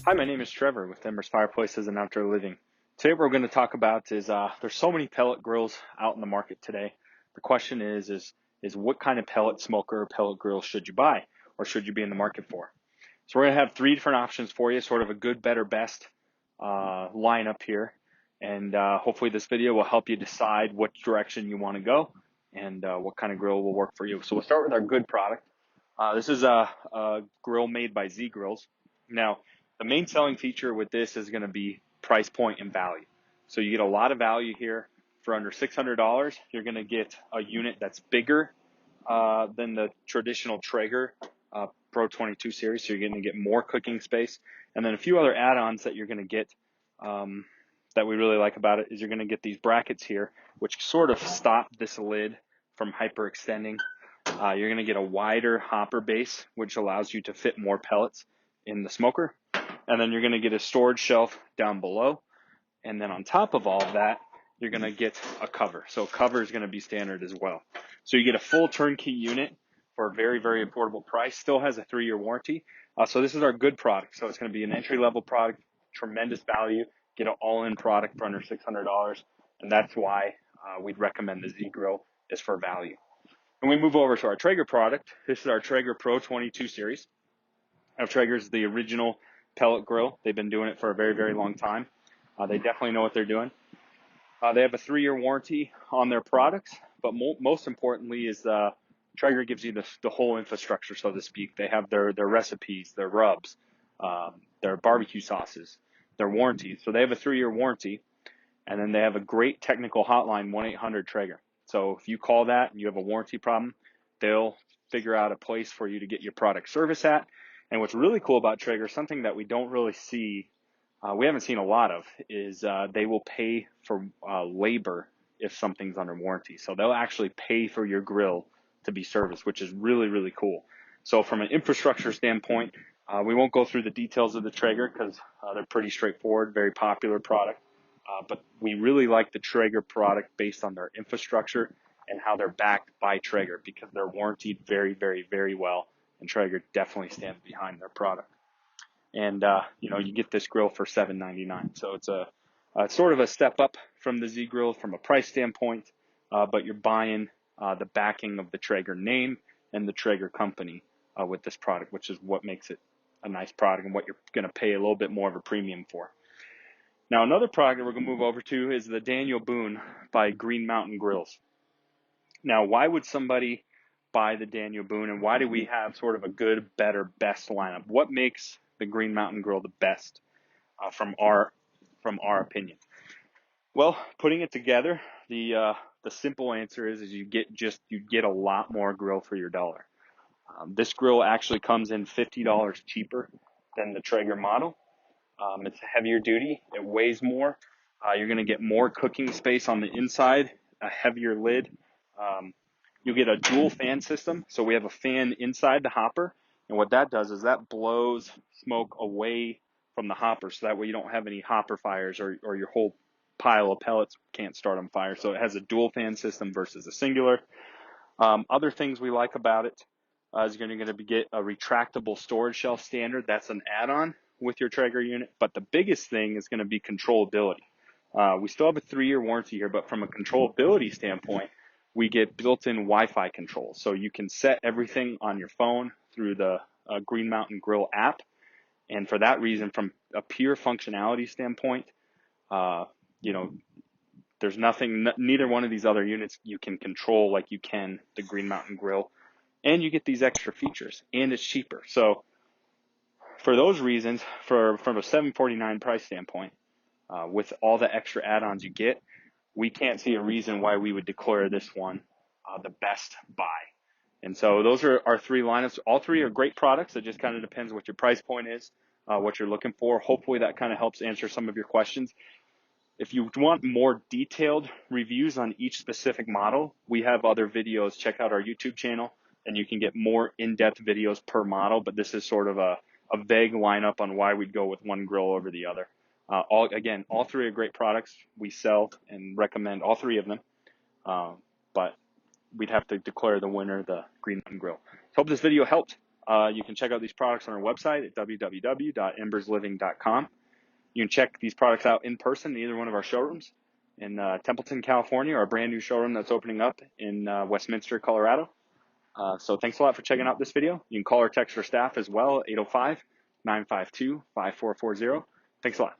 Hi, my name is Trevor with Embers Fireplaces and Outdoor Living. Today what we're going to talk about is there's so many pellet grills out in the market today. The question is what kind of pellet smoker or pellet grill should you buy or should you be in the market for? So we're going to have three different options for you, sort of a good, better, best lineup here. And hopefully this video will help you decide what direction you want to go and what kind of grill will work for you. So we'll start with our good product. This is a grill made by Z Grills. Now, the main selling feature with this is going to be price point and value. So you get a lot of value here. For under $600, you're going to get a unit that's bigger than the traditional Traeger Pro 22 series. So you're going to get more cooking space. And then a few other add-ons that you're going to get that we really like about it is you're going to get these brackets here, which sort of stop this lid from hyperextending. You're going to get a wider hopper base, which allows you to fit more pellets in the smoker. And then you're going to get a storage shelf down below. And then on top of all of that, you're going to get a cover. So a cover is going to be standard as well. So you get a full turnkey unit for a very, very affordable price. Still has a 3-year warranty. So this is our good product. So it's going to be an entry-level product, tremendous value, get an all-in product for under $600. And that's why we'd recommend the Z Grill is for value. When we move over to our Traeger product, this is our Traeger Pro 22 series. Now, Traeger's the original pellet grill. They've been doing it for a very, very long time. They definitely know what they're doing. They have a 3-year warranty on their products, but most importantly is Traeger gives you the whole infrastructure, so to speak. They have their recipes, their rubs, their barbecue sauces, their warranties. So they have a 3-year warranty, and then they have a great technical hotline, 1-800-TRAEGER. So if you call that and you have a warranty problem, they'll figure out a place for you to get your product service at. And what's really cool about Traeger, something that we don't really see, we haven't seen a lot of, is they will pay for labor if something's under warranty. So they'll actually pay for your grill to be serviced, which is really, really cool. So from an infrastructure standpoint, we won't go through the details of the Traeger because they're pretty straightforward, very popular product. But we really like the Traeger product based on their infrastructure and how they're backed by Traeger because they're warranted very, very, very well. And Traeger definitely stands behind their product. And, you get this grill for $7.99. So it's a sort of a step up from the Z Grill from a price standpoint, but you're buying the backing of the Traeger name and the Traeger company with this product, which is what makes it a nice product and what you're going to pay a little bit more of a premium for. Now, another product that we're going to move over to is the Daniel Boone by Green Mountain Grills. Now, why would somebody buy the Daniel Boone, and why do we have sort of a good, better, best lineup? What makes the Green Mountain Grill the best from our opinion? Well, putting it together, the simple answer is you get a lot more grill for your dollar. This grill actually comes in $50 cheaper than the Traeger model. It's heavier duty. It weighs more. You're going to get more cooking space on the inside, a heavier lid. You'll get a dual fan system. So we have a fan inside the hopper. And what that does is that blows smoke away from the hopper. So that way you don't have any hopper fires or your whole pile of pellets can't start on fire. So it has a dual fan system versus a singular. Other things we like about it is you're going to get a retractable storage shelf standard. That's an add-on with your Traeger unit, but the biggest thing is going to be controllability. We still have a 3-year warranty here, but from a controllability standpoint, we get built-in Wi-Fi control. So you can set everything on your phone through the Green Mountain Grill app. And for that reason, from a pure functionality standpoint, there's nothing, neither one of these other units you can control like you can the Green Mountain Grill. And you get these extra features, and it's cheaper. So for those reasons, from a $749 price standpoint, with all the extra add-ons you get, we can't see a reason why we would declare this one the best buy. And so those are our three lineups. All three are great products. It just kind of depends what your price point is, what you're looking for. Hopefully that kind of helps answer some of your questions. If you want more detailed reviews on each specific model, we have other videos. Check out our YouTube channel, and you can get more in-depth videos per model. But this is sort of a vague lineup on why we'd go with one grill over the other. All three are great products. We sell and recommend all three of them. But we'd have to declare the winner the Green Mountain Grill. Hope this video helped. You can check out these products on our website at www.embersliving.com. You can check these products out in person in either one of our showrooms in Templeton, California, or a brand new showroom that's opening up in Westminster, Colorado. So thanks a lot for checking out this video. You can call or text our staff as well at 805-952-5440. Thanks a lot.